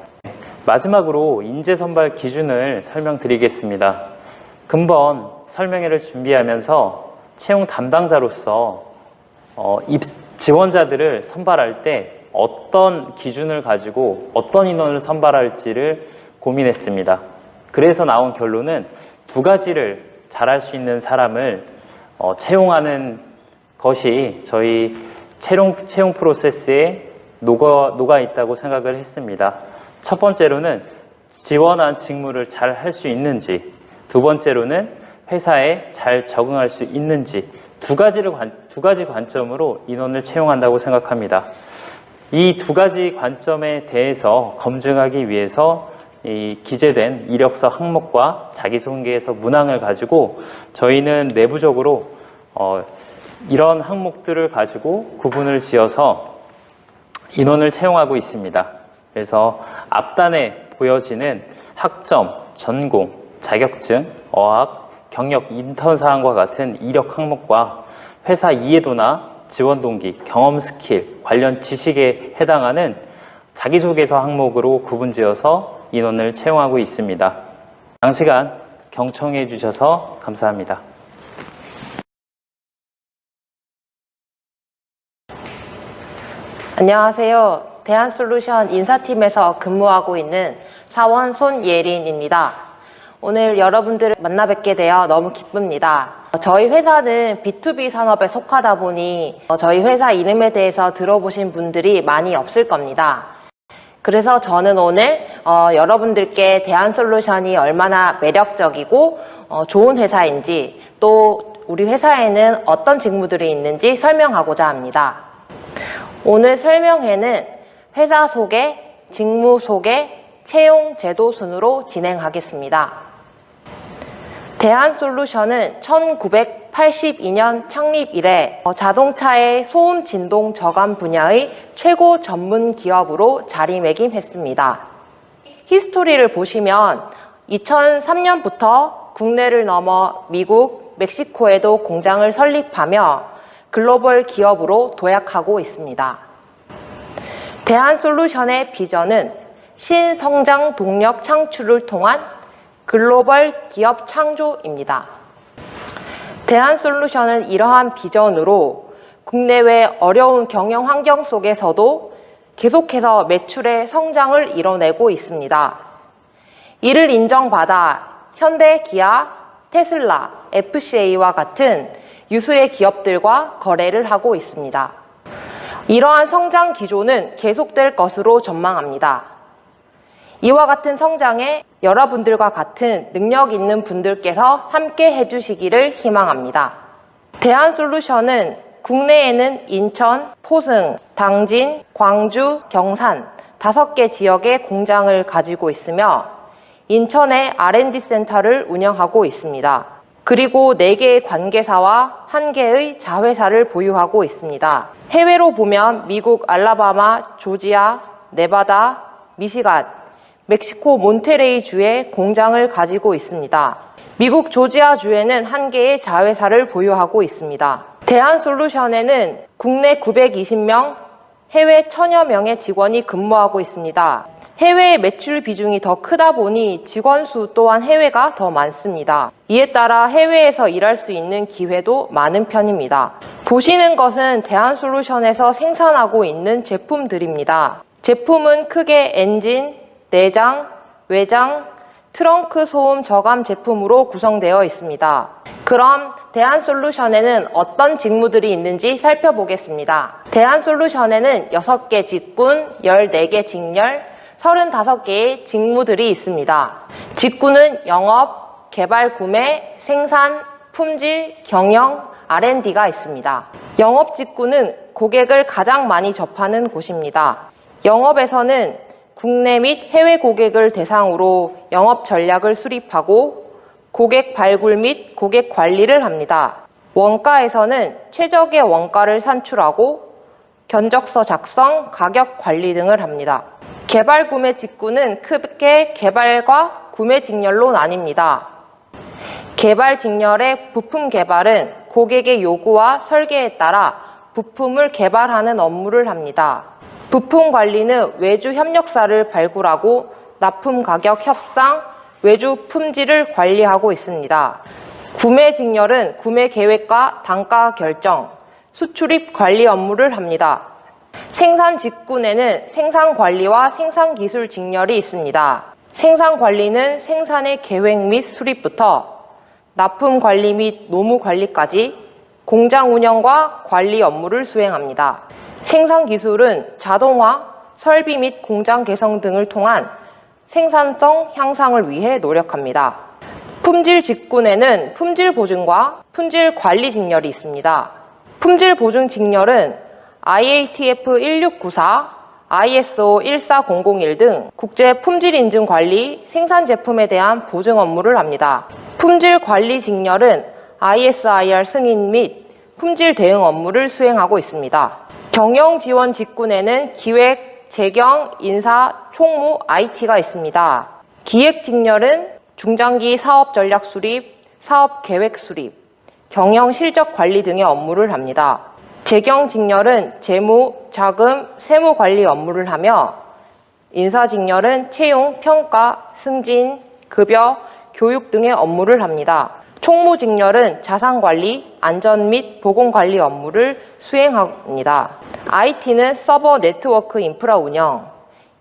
마지막으로 인재 선발 기준을 설명드리겠습니다. 근본 설명회를 준비하면서 채용 담당자로서 지원자들을 선발할 때 어떤 기준을 가지고 어떤 인원을 선발할지를 고민했습니다. 그래서 나온 결론은 두 가지를 잘할 수 있는 사람을 채용하는 것이 저희 채용 프로세스에 녹아 있다고 생각을 했습니다. 첫 번째로는 지원한 직무를 잘 할 수 있는지, 두 번째로는 회사에 잘 적응할 수 있는지 두 가지 관점으로 인원을 채용한다고 생각합니다. 이 두 가지 관점에 대해서 검증하기 위해서 이 기재된 이력서 항목과 자기소개서 문항을 가지고 저희는 내부적으로 이런 항목들을 가지고 구분을 지어서 인원을 채용하고 있습니다. 그래서 앞단에 보여지는 학점, 전공, 자격증, 어학, 경력, 인턴 사항과 같은 이력 항목과 회사 이해도나 지원 동기, 경험 스킬, 관련 지식에 해당하는 자기소개서 항목으로 구분지어서 인원을 채용하고 있습니다. 장시간 경청해 주셔서 감사합니다. 안녕하세요. 대한솔루션 인사팀에서 근무하고 있는 사원 손예린입니다. 오늘 여러분들을 만나 뵙게 되어 너무 기쁩니다. 저희 회사는 B2B 산업에 속하다 보니 저희 회사 이름에 대해서 들어보신 분들이 많이 없을 겁니다. 그래서 저는 오늘 여러분들께 대한솔루션이 얼마나 매력적이고 좋은 회사인지, 또 우리 회사에는 어떤 직무들이 있는지 설명하고자 합니다. 오늘 설명회는 회사 소개, 직무 소개, 채용 제도 순으로 진행하겠습니다. 대한솔루션은 1982년 창립 이래 자동차의 소음 진동 저감 분야의 최고 전문 기업으로 자리매김했습니다. 히스토리를 보시면 2003년부터 국내를 넘어 미국, 멕시코에도 공장을 설립하며 글로벌 기업으로 도약하고 있습니다. 대한솔루션의 비전은 신성장 동력 창출을 통한 글로벌 기업 창조입니다. 대한솔루션은 이러한 비전으로 국내외 어려운 경영 환경 속에서도 계속해서 매출의 성장을 이뤄내고 있습니다. 이를 인정받아 현대, 기아, 테슬라, FCA와 같은 유수의 기업들과 거래를 하고 있습니다. 이러한 성장 기조는 계속될 것으로 전망합니다. 이와 같은 성장에 여러분들과 같은 능력 있는 분들께서 함께 해주시기를 희망합니다. 대한솔루션은 국내에는 인천, 포승, 당진, 광주, 경산 5개 지역의 공장을 가지고 있으며 인천에 R&D 센터를 운영하고 있습니다. 그리고 4개의 관계사와 1개의 자회사를 보유하고 있습니다. 해외로 보면 미국 알라바마, 조지아, 네바다, 미시간, 멕시코 몬테레이 주에 공장을 가지고 있습니다. 미국 조지아 주에는 1개의 자회사를 보유하고 있습니다. 대한솔루션에는 국내 920명, 해외 1000여 명의 직원이 근무하고 있습니다. 해외의 매출 비중이 더 크다 보니 직원 수 또한 해외가 더 많습니다. 이에 따라 해외에서 일할 수 있는 기회도 많은 편입니다. 보시는 것은 대한솔루션에서 생산하고 있는 제품들입니다. 제품은 크게 엔진, 내장, 외장, 트렁크 소음 저감 제품으로 구성되어 있습니다. 그럼 대한솔루션에는 어떤 직무들이 있는지 살펴보겠습니다. 대한솔루션에는 6개 직군, 14개 직렬, 35개의 직무들이 있습니다. 직군은 영업, 개발 구매, 생산, 품질, 경영, R&D가 있습니다. 영업 직군은 고객을 가장 많이 접하는 곳입니다. 영업에서는 국내 및 해외 고객을 대상으로 영업 전략을 수립하고 고객 발굴 및 고객 관리를 합니다. 원가에서는 최적의 원가를 산출하고 견적서 작성, 가격 관리 등을 합니다. 개발 구매 직군은 크게 개발과 구매 직렬로 나뉩니다. 개발 직렬의 부품 개발은 고객의 요구와 설계에 따라 부품을 개발하는 업무를 합니다. 부품 관리는 외주 협력사를 발굴하고 납품 가격 협상, 외주 품질을 관리하고 있습니다. 구매 직렬은 구매 계획과 단가 결정, 수출입 관리 업무를 합니다. 생산 직군에는 생산 관리와 생산 기술 직렬이 있습니다. 생산 관리는 생산의 계획 및 수립부터 납품 관리 및 노무 관리까지 공장 운영과 관리 업무를 수행합니다. 생산 기술은 자동화, 설비 및 공장 개성 등을 통한 생산성 향상을 위해 노력합니다. 품질 직군에는 품질 보증과 품질 관리 직렬이 있습니다. 품질 보증 직렬은 IATF 1694, ISO 14001 등 국제 품질 인증 관리, 생산 제품에 대한 보증 업무를 합니다. 품질 관리 직렬은 ISIR 승인 및 품질 대응 업무를 수행하고 있습니다. 경영 지원 직군에는 기획, 재경, 인사, 총무, IT가 있습니다. 기획 직렬은 중장기 사업 전략 수립, 사업 계획 수립, 경영 실적 관리 등의 업무를 합니다. 재경 직렬은 재무, 자금, 세무 관리 업무를 하며 인사 직렬은 채용, 평가, 승진, 급여, 교육 등의 업무를 합니다. 총무직렬은 자산관리, 안전 및 보건관리 업무를 수행합니다. IT는 서버 네트워크 인프라 운영,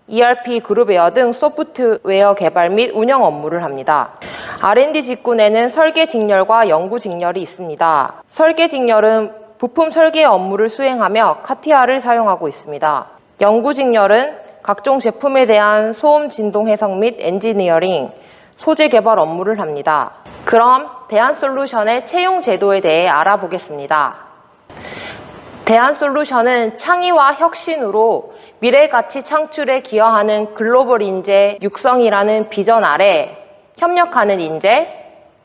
ERP 그룹웨어 등 소프트웨어 개발 및 운영 업무를 합니다. R&D 직군에는 설계 직렬과 연구 직렬이 있습니다. 설계 직렬은 부품 설계 업무를 수행하며 카티아를 사용하고 있습니다. 연구 직렬은 각종 제품에 대한 소음 진동 해석 및 엔지니어링, 소재 개발 업무를 합니다. 그럼 대한솔루션의 채용 제도에 대해 알아보겠습니다. 대한솔루션은 창의와 혁신으로 미래 가치 창출에 기여하는 글로벌 인재 육성이라는 비전 아래 협력하는 인재,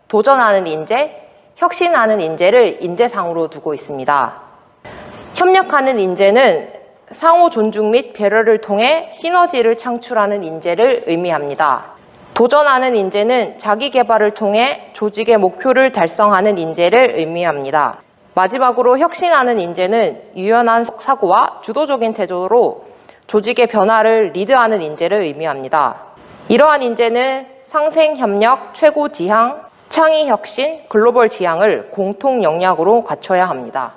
도전하는 인재, 혁신하는 인재를 인재상으로 두고 있습니다. 협력하는 인재는 상호 존중 및 배려를 통해 시너지를 창출하는 인재를 의미합니다. 도전하는 인재는 자기 개발을 통해 조직의 목표를 달성하는 인재를 의미합니다. 마지막으로 혁신하는 인재는 유연한 사고와 주도적인 태도로 조직의 변화를 리드하는 인재를 의미합니다. 이러한 인재는 상생협력, 최고지향, 창의혁신, 글로벌 지향을 공통 역량으로 갖춰야 합니다.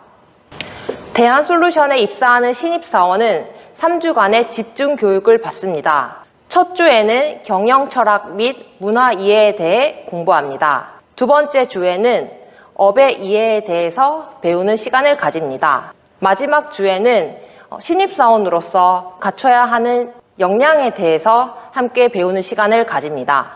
대한솔루션에 입사하는 신입사원은 3주간의 집중 교육을 받습니다. 첫 주에는 경영 철학 및 문화 이해에 대해 공부합니다. 두 번째 주에는 업의 이해에 대해서 배우는 시간을 가집니다. 마지막 주에는 신입사원으로서 갖춰야 하는 역량에 대해서 함께 배우는 시간을 가집니다.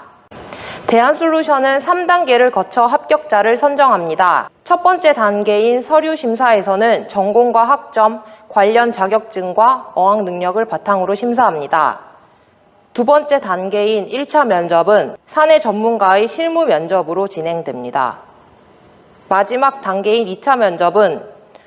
대한솔루션은 3단계를 거쳐 합격자를 선정합니다. 첫 번째 단계인 서류 심사에서는 전공과 학점, 관련 자격증과 어학 능력을 바탕으로 심사합니다. 두 번째 단계인 1차 면접은 사내 전문가의 실무 면접으로 진행됩니다. 마지막 단계인 2차 면접은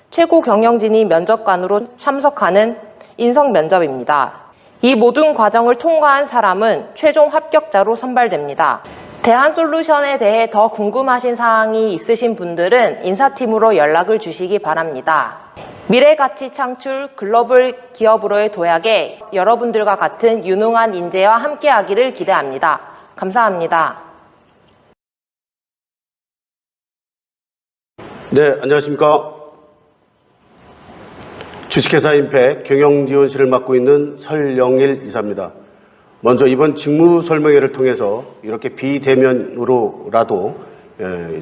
최고 경영진이 면접관으로 참석하는 인성 면접입니다. 이 모든 과정을 통과한 사람은 최종 합격자로 선발됩니다. 대한솔루션에 대해 더 궁금하신 사항이 있으신 분들은 인사팀으로 연락을 주시기 바랍니다. 미래가치 창출 글로벌 기업으로의 도약에 여러분들과 같은 유능한 인재와 함께하기를 기대합니다. 감사합니다. 네, 안녕하십니까. 주식회사 임팩 경영지원실을 맡고 있는 설영일 이사입니다. 먼저 이번 직무 설명회를 통해서 이렇게 비대면으로라도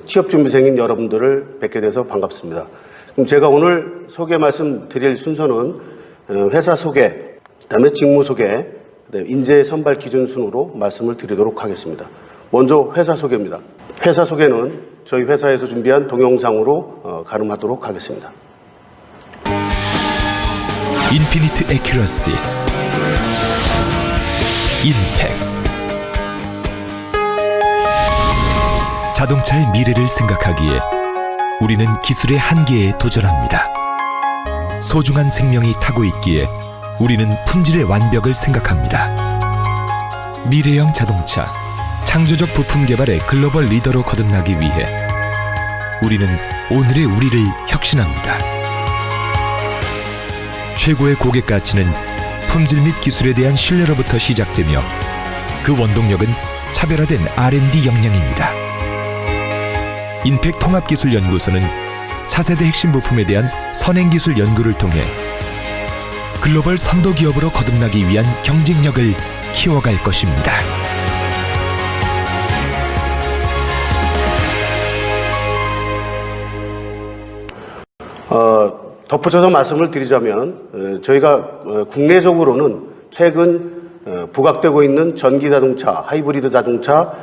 취업준비생인 여러분들을 뵙게 돼서 반갑습니다. 그럼 제가 오늘 소개 말씀드릴 순서는 회사 소개, 그다음에 직무 소개, 인재 선발 기준 순으로 말씀을 드리도록 하겠습니다. 먼저 회사 소개입니다. 회사 소개는 저희 회사에서 준비한 동영상으로 가름하도록 하겠습니다. 인피니트 애큐러시 인팩 자동차의 미래를 생각하기에 우리는 기술의 한계에 도전합니다. 소중한 생명이 타고 있기에 우리는 품질의 완벽을 생각합니다. 미래형 자동차, 창조적 부품 개발의 글로벌 리더로 거듭나기 위해 우리는 오늘의 우리를 혁신합니다. 최고의 고객 가치는 품질 및 기술에 대한 신뢰로부터 시작되며 그 원동력은 차별화된 R&D 역량입니다. 인팩 통합기술연구소는 차세대 핵심 부품에 대한 선행기술 연구를 통해 글로벌 선도 기업으로 거듭나기 위한 경쟁력을 키워갈 것입니다. 덧붙여서 말씀을 드리자면 저희가 국내적으로는 최근 부각되고 있는 전기자동차, 하이브리드 자동차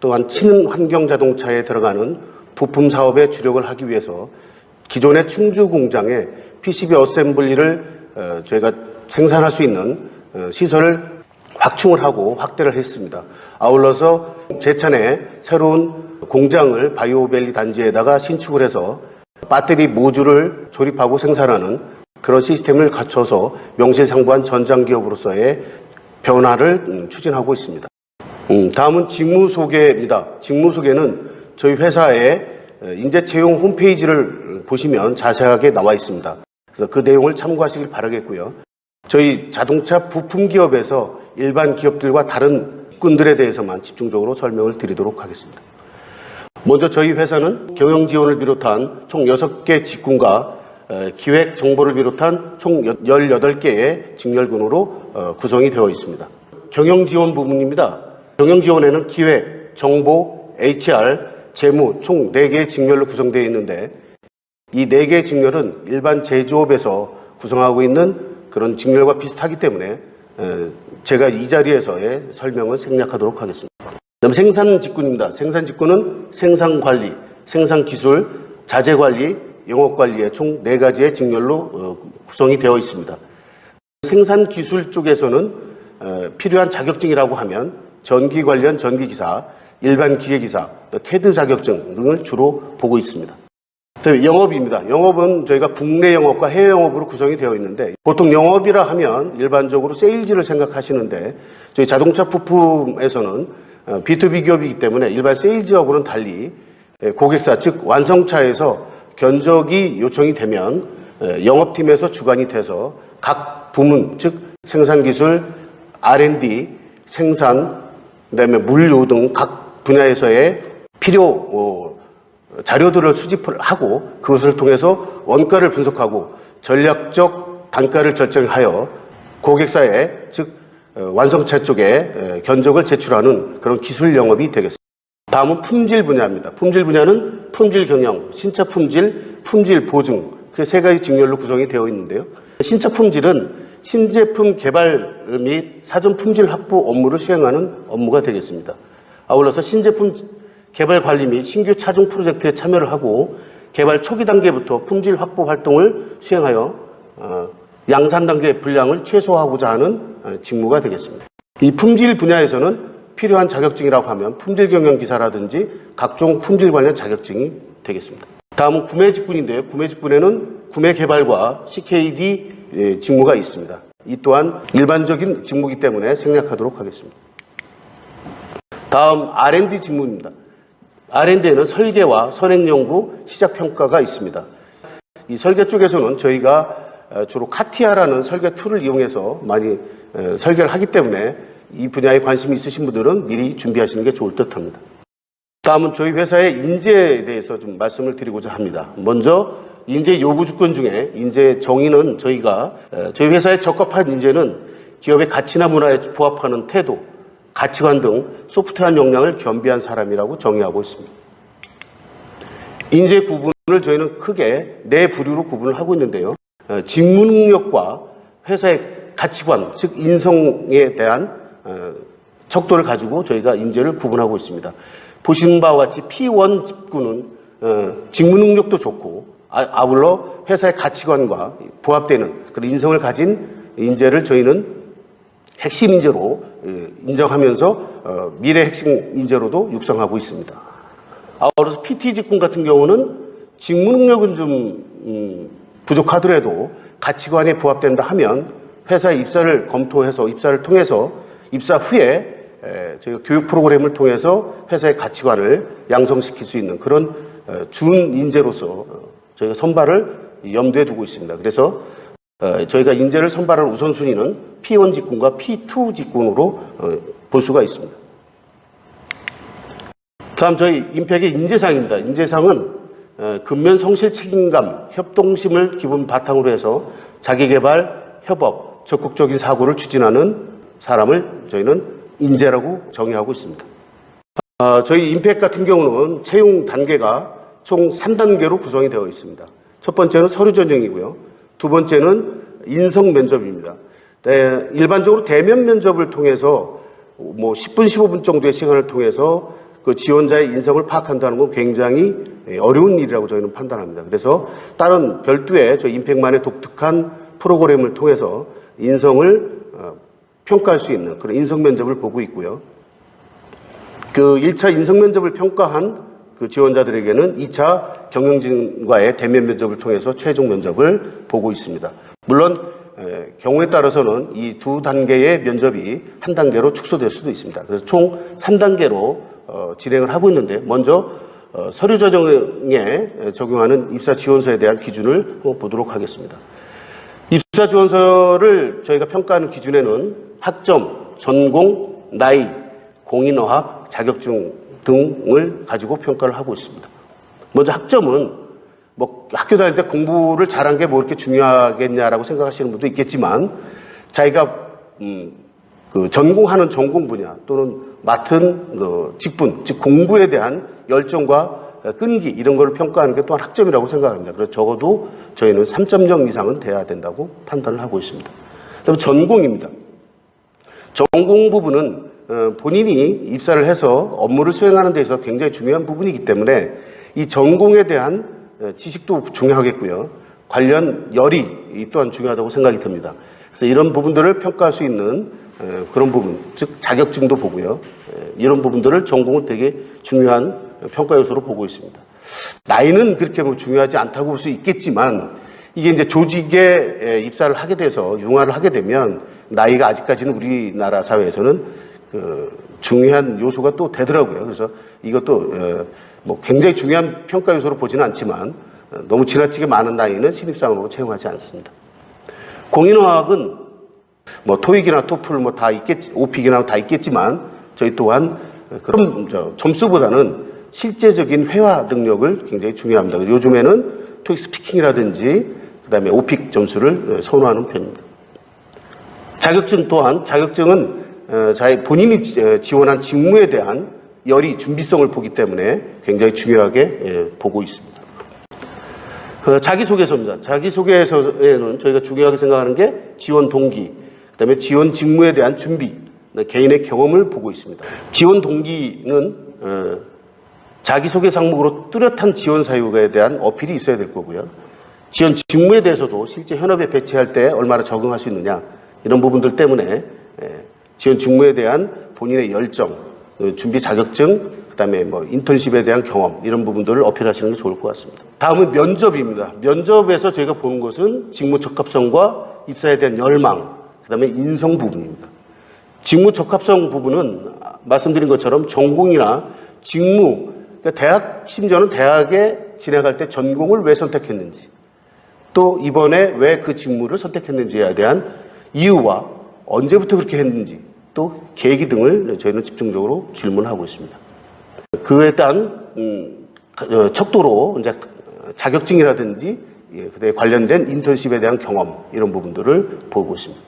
또한 친환경 자동차에 들어가는 부품 사업에 주력을 하기 위해서 기존의 충주 공장에 PCB 어셈블리를 저희가 생산할 수 있는 시설을 확충을 하고 확대를 했습니다. 아울러서 제찬에 새로운 공장을 바이오밸리 단지에다가 신축을 해서 배터리 모듈을 조립하고 생산하는 그런 시스템을 갖춰서 명실상부한 전장기업으로서의 변화를 추진하고 있습니다. 다음은 직무 소개입니다. 직무 소개는 저희 회사의 인재채용 홈페이지를 보시면 자세하게 나와 있습니다. 그래서 그 내용을 참고하시길 바라겠고요. 저희 자동차 부품 기업에서 일반 기업들과 다른 직군들에 대해서만 집중적으로 설명을 드리도록 하겠습니다. 먼저 저희 회사는 경영 지원을 비롯한 총 6개 직군과 기획 정보를 비롯한 총 18개의 직렬군으로 구성이 되어 있습니다. 경영 지원 부문입니다. 경영 지원에는 기획, 정보, HR, 재무 총 4개의 직렬로 구성되어 있는데 이 4개의 직렬은 일반 제조업에서 구성하고 있는 그런 직렬과 비슷하기 때문에 제가 이 자리에서의 설명을 생략하도록 하겠습니다. 그다음 생산 직군입니다. 생산 직군은 생산 관리, 생산 기술, 자재 관리, 영업 관리의 총 4가지의 직렬로 구성이 되어 있습니다. 생산 기술 쪽에서는 필요한 자격증이라고 하면 전기 관련 전기기사, 일반 기계기사, 캐드 자격증 등을 주로 보고 있습니다. 영업입니다. 영업은 저희가 국내 영업과 해외 영업으로 구성이 되어 있는데 보통 영업이라 하면 일반적으로 세일즈를 생각하시는데 저희 자동차 부품에서는 B2B 기업이기 때문에 일반 세일즈하고는 달리 고객사 즉 완성차에서 견적이 요청이 되면 영업팀에서 주관이 돼서 각 부문 즉 생산기술, R&D, 생산, 그다음에 물류 등 각 분야에서의 필요 자료들을 수집을 하고 그것을 통해서 원가를 분석하고 전략적 단가를 결정하여 고객사에 즉 완성차 쪽에 견적을 제출하는 그런 기술 영업이 되겠습니다. 다음은 품질 분야입니다. 품질 분야는 품질 경영, 신차 품질, 품질 보증 그 3가지 직렬로 구성이 되어 있는데요. 신차 품질은 신제품 개발 및 사전 품질 확보 업무를 수행하는 업무가 되겠습니다. 아울러서 신제품 개발 관리 및 신규 차종 프로젝트에 참여를 하고 개발 초기 단계부터 품질 확보 활동을 수행하여 양산 단계의 분량을 최소화하고자 하는 직무가 되겠습니다. 이 품질 분야에서는 필요한 자격증이라고 하면 품질 경영 기사라든지 각종 품질 관련 자격증이 되겠습니다. 다음은 구매 직군인데요. 구매 직군에는 구매 개발과 CKD 직무가 있습니다. 이 또한 일반적인 직무이기 때문에 생략하도록 하겠습니다. 다음 R&D 직무입니다. R&D에는 설계와 선행연구, 시작평가가 있습니다. 이 설계 쪽에서는 저희가 주로 카티아라는 설계 툴을 이용해서 많이 설계를 하기 때문에 이 분야에 관심이 있으신 분들은 미리 준비하시는 게 좋을 듯 합니다. 다음은 저희 회사의 인재에 대해서 좀 말씀을 드리고자 합니다. 먼저 인재 요구 조건 중에 인재 정의는 저희 회사에 적합한 인재는 기업의 가치나 문화에 부합하는 태도, 가치관 등 소프트한 역량을 겸비한 사람이라고 정의하고 있습니다. 인재 구분을 저희는 크게 4부류로 구분을 하고 있는데요. 직무 능력과 회사의 가치관, 즉 인성에 대한 척도를 가지고 저희가 인재를 구분하고 있습니다. 보시는 바와 같이 P1 직군은 직무 능력도 좋고 아울러 회사의 가치관과 부합되는 그런 인성을 가진 인재를 저희는 핵심 인재로 인정하면서 미래 핵심 인재로도 육성하고 있습니다. 아울러서 PT 직군 같은 경우는 직무 능력은 좀 부족하더라도 가치관에 부합된다 하면 회사의 입사를 검토해서 입사를 통해서 입사 후에 저희가 교육 프로그램을 통해서 회사의 가치관을 양성시킬 수 있는 그런 준 인재로서 저희가 선발을 염두에 두고 있습니다. 그래서 저희가 인재를 선발할 우선순위는 P1 직군과 P2 직군으로 볼 수가 있습니다. 다음 저희 임팩의 인재상입니다. 인재상은 근면 성실 책임감, 협동심을 기본 바탕으로 해서 자기개발, 협업, 적극적인 사고를 추진하는 사람을 저희는 인재라고 정의하고 있습니다. 저희 임팩 같은 경우는 채용 단계가 총 3단계로 구성이 되어 있습니다. 첫 번째는 서류 전형이고요. 두 번째는 인성 면접입니다. 일반적으로 대면 면접을 통해서 10분, 15분 정도의 시간을 통해서 그 지원자의 인성을 파악한다는 건 굉장히 어려운 일이라고 저희는 판단합니다. 그래서 다른 별도의 저희 임팩만의 독특한 프로그램을 통해서 인성을 평가할 수 있는 그런 인성 면접을 보고 있고요. 그 1차 인성 면접을 평가한 그 지원자들에게는 2차 경영진과의 대면 면접을 통해서 최종 면접을 보고 있습니다. 물론 경우에 따라서는 이 두 단계의 면접이 한 단계로 축소될 수도 있습니다. 그래서 총 3단계로 진행을 하고 있는데 먼저 서류 전형에 적용하는 입사 지원서에 대한 기준을 보도록 하겠습니다. 입사 지원서를 저희가 평가하는 기준에는 학점, 전공, 나이, 공인어학, 자격증 등을 가지고 평가를 하고 있습니다. 먼저 학점은 뭐 학교 다닐 때 공부를 잘한 게 뭐 이렇게 중요하겠냐라고 생각하시는 분도 있겠지만 자기가 그 전공하는 전공 분야 또는 맡은 그 직분, 즉 공부에 대한 열정과 끈기 이런 걸 평가하는 게 또한 학점이라고 생각합니다. 그래서 적어도 저희는 3.0 이상은 돼야 된다고 판단을 하고 있습니다. 그다음에 전공입니다. 전공 부분은 본인이 입사를 해서 업무를 수행하는 데 있어서 굉장히 중요한 부분이기 때문에 이 전공에 대한 지식도 중요하겠고요. 관련 열의 또한 중요하다고 생각이 듭니다. 그래서 이런 부분들을 평가할 수 있는 그런 부분, 즉 자격증도 보고요. 이런 부분들을 전공은 되게 중요한 평가 요소로 보고 있습니다. 나이는 그렇게 뭐 중요하지 않다고 볼 수 있겠지만 이게 이제 조직에 입사를 하게 돼서 융화를 하게 되면 나이가 아직까지는 우리나라 사회에서는 그 중요한 요소가 또 되더라고요. 그래서 이것도 뭐 굉장히 중요한 평가 요소로 보지는 않지만 너무 지나치게 많은 나이는 신입사원으로 채용하지 않습니다. 공인어학은 뭐 토익이나 토플 뭐 다 있겠지, 오픽이나 다 있겠지만 저희 또한 그런 점수보다는 실제적인 회화 능력을 굉장히 중요합니다. 요즘에는 토익 스피킹이라든지 그다음에 오픽 점수를 선호하는 편입니다. 자격증 또한 자격증은 본인이 지원한 직무에 대한 열의 준비성을 보기 때문에 굉장히 중요하게 보고 있습니다. 자기소개서입니다. 자기소개서에는 저희가 중요하게 생각하는 게 지원 동기, 그다음에 지원 직무에 대한 준비, 개인의 경험을 보고 있습니다. 지원 동기는 자기소개 상목으로 뚜렷한 지원 사유에 대한 어필이 있어야 될 거고요. 지원 직무에 대해서도 실제 현업에 배치할 때 얼마나 적응할 수 있느냐 이런 부분들 때문에 지원 직무에 대한 본인의 열정, 준비 자격증, 그다음에 뭐 인턴십에 대한 경험 이런 부분들을 어필하시는 게 좋을 것 같습니다. 다음은 면접입니다. 면접에서 저희가 보는 것은 직무 적합성과 입사에 대한 열망, 그다음에 인성 부분입니다. 직무 적합성 부분은 말씀드린 것처럼 전공이나 직무, 그러니까 대학 심지어는 대학에 진학할 때 전공을 왜 선택했는지, 또 이번에 왜 그 직무를 선택했는지에 대한 이유와 언제부터 그렇게 했는지, 또 계기 등을 저희는 집중적으로 질문하고 있습니다. 그에 따른 척도로 이제 자격증이라든지 그에 관련된 인턴십에 대한 경험 이런 부분들을 보고 있습니다.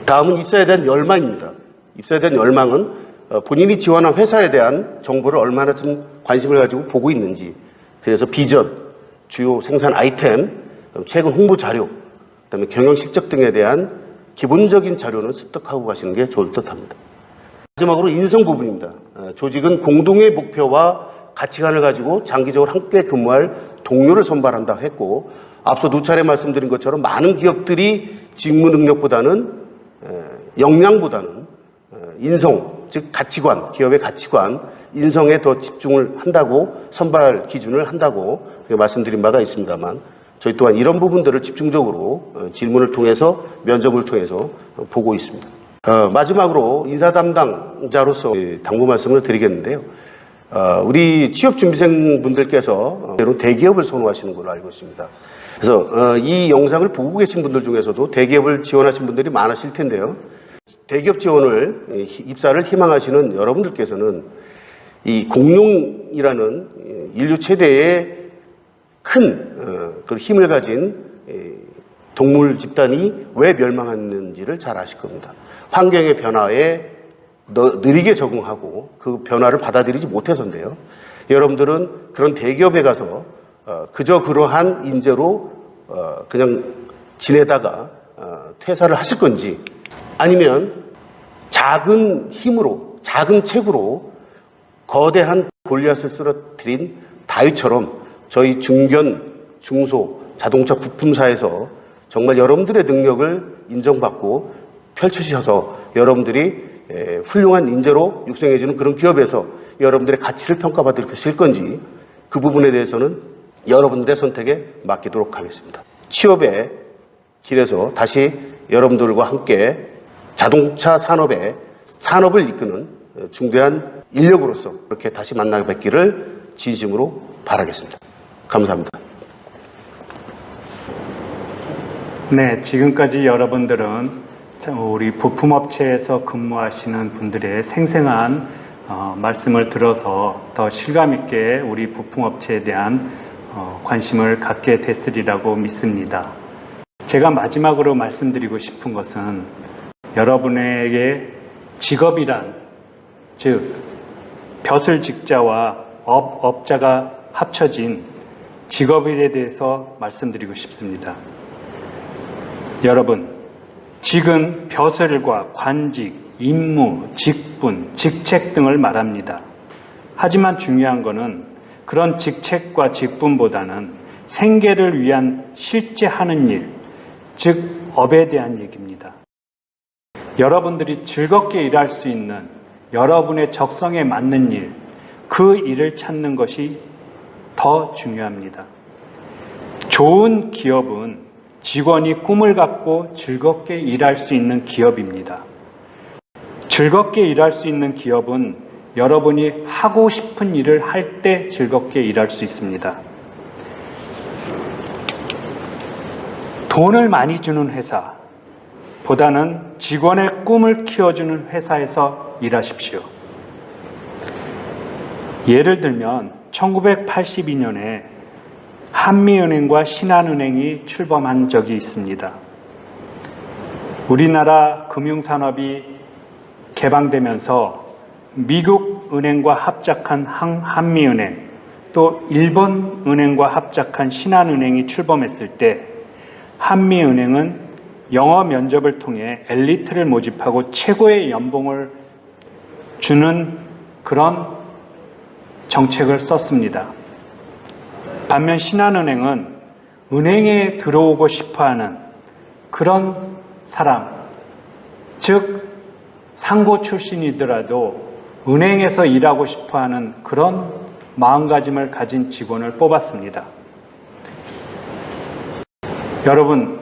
다음은 입사에 대한 열망입니다. 입사에 대한 열망은 본인이 지원한 회사에 대한 정보를 얼마나 좀 관심을 가지고 보고 있는지, 그래서 비전, 주요 생산 아이템, 최근 홍보 자료, 그다음에 경영 실적 등에 대한 기본적인 자료는 습득하고 가시는 게 좋을 듯합니다. 마지막으로 인성 부분입니다. 조직은 공동의 목표와 가치관을 가지고 장기적으로 함께 근무할 동료를 선발한다 했고, 앞서 두 차례 말씀드린 것처럼 많은 기업들이 직무 능력보다는 역량보다는 인성, 즉 가치관, 기업의 가치관, 인성에 더 집중을 한다고 선발 기준을 한다고 말씀드린 바가 있습니다만, 저희 또한 이런 부분들을 집중적으로 질문을 통해서 면접을 통해서 보고 있습니다. 마지막으로 인사 담당자로서 당부 말씀을 드리겠는데요. 우리 취업준비생 분들께서 대기업을 선호하시는 걸로 알고 있습니다. 그래서 이 영상을 보고 계신 분들 중에서도 대기업을 지원하신 분들이 많으실 텐데요. 대기업 지원을, 입사를 희망하시는 여러분들께서는 이 공룡이라는 인류 최대의 큰 그 힘을 가진 동물 집단이 왜 멸망했는지를 잘 아실 겁니다. 환경의 변화에 느리게 적응하고 그 변화를 받아들이지 못해서인데요. 여러분들은 그런 대기업에 가서 그저 그러한 인재로 그냥 지내다가 퇴사를 하실 건지, 아니면 작은 힘으로, 작은 책으로 거대한 골리앗을 쓰러뜨린 다윗처럼 저희 중견, 중소, 자동차 부품사에서 정말 여러분들의 능력을 인정받고 펼쳐주셔서 여러분들이 훌륭한 인재로 육성해주는 그런 기업에서 여러분들의 가치를 평가받으실 건지, 그 부분에 대해서는 여러분들의 선택에 맡기도록 하겠습니다. 취업의 길에서 다시 여러분들과 함께 자동차 산업을 이끄는 중대한 인력으로서 그렇게 다시 만나 뵙기를 진심으로 바라겠습니다. 감사합니다. 네, 지금까지 여러분들은 우리 부품업체에서 근무하시는 분들의 생생한 말씀을 들어서 더 실감 있게 우리 부품업체에 대한 관심을 갖게 됐으리라고 믿습니다. 제가 마지막으로 말씀드리고 싶은 것은 여러분에게 직업이란, 즉 벼슬 직자와 업자가 합쳐진 직업일에 대해서 말씀드리고 싶습니다. 여러분, 직은 벼슬과 관직, 임무, 직분, 직책 등을 말합니다. 하지만 중요한 것은 그런 직책과 직분보다는 생계를 위한 실제 하는 일, 즉 업에 대한 얘기입니다. 여러분들이 즐겁게 일할 수 있는 여러분의 적성에 맞는 일, 그 일을 찾는 것이 더 중요합니다. 좋은 기업은 직원이 꿈을 갖고 즐겁게 일할 수 있는 기업입니다. 즐겁게 일할 수 있는 기업은 여러분이 하고 싶은 일을 할 때 즐겁게 일할 수 있습니다. 돈을 많이 주는 회사보다는 직원의 꿈을 키워주는 회사에서 일하십시오. 예를 들면 1982년에 한미은행과 신한은행이 출범한 적이 있습니다. 우리나라 금융산업이 개방되면서 미국 은행과 합작한 한미은행, 또 일본 은행과 합작한 신한은행이 출범했을 때 한미은행은 영어 면접을 통해 엘리트를 모집하고 최고의 연봉을 주는 그런 정책을 썼습니다. 반면 신한은행은 은행에 들어오고 싶어하는 그런 사람, 즉 상고 출신이더라도 은행에서 일하고 싶어하는 그런 마음가짐을 가진 직원을 뽑았습니다. 여러분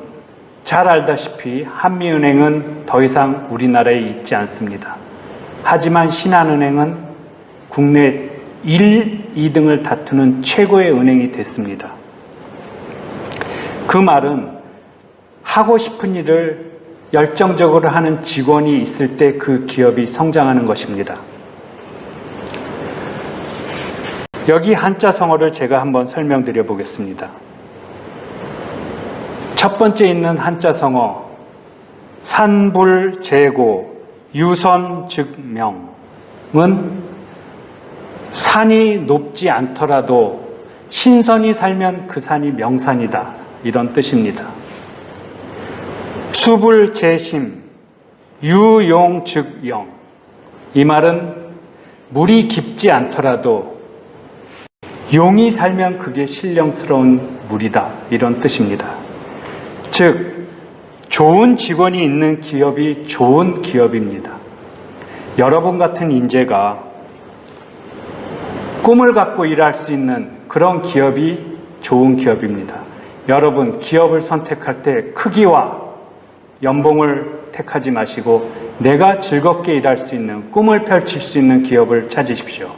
잘 알다시피 한미은행은 더 이상 우리나라에 있지 않습니다. 하지만 신한은행은 국내 1, 2등을 다투는 최고의 은행이 됐습니다. 그 말은 하고 싶은 일을 열정적으로 하는 직원이 있을 때 그 기업이 성장하는 것입니다. 여기 한자성어를 제가 한번 설명드려 보겠습니다. 첫 번째 있는 한자성어 산불재고 유선즉명은 산이 높지 않더라도 신선이 살면 그 산이 명산이다, 이런 뜻입니다. 수불재심 유용즉영, 이 말은 물이 깊지 않더라도 용이 살면 그게 신령스러운 물이다, 이런 뜻입니다. 즉 좋은 직원이 있는 기업이 좋은 기업입니다. 여러분 같은 인재가 꿈을 갖고 일할 수 있는 그런 기업이 좋은 기업입니다. 여러분 기업을 선택할 때 크기와 연봉을 택하지 마시고 내가 즐겁게 일할 수 있는, 꿈을 펼칠 수 있는 기업을 찾으십시오.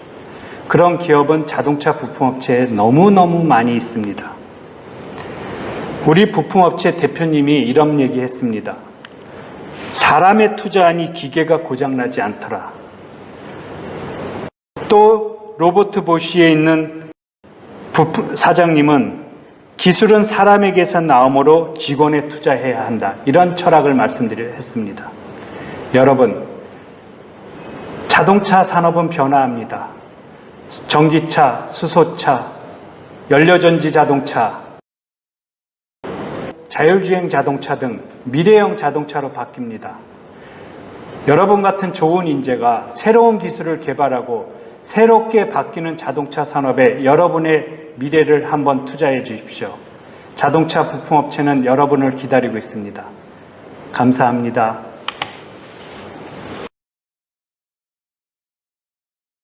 그런 기업은 자동차 부품업체에 너무너무 많이 있습니다. 우리 부품업체 대표님이 이런 얘기 했습니다. 사람에 투자하니 기계가 고장나지 않더라. 또 로버트 보쉬에 있는 사장님은 기술은 사람에게서 나오므로 직원에 투자해야 한다, 이런 철학을 했습니다. 여러분, 자동차 산업은 변화합니다. 전기차, 수소차, 연료전지 자동차, 자율주행 자동차 등 미래형 자동차로 바뀝니다. 여러분 같은 좋은 인재가 새로운 기술을 개발하고 새롭게 바뀌는 자동차 산업에 여러분의 미래를 한번 투자해 주십시오. 자동차 부품업체는 여러분을 기다리고 있습니다. 감사합니다.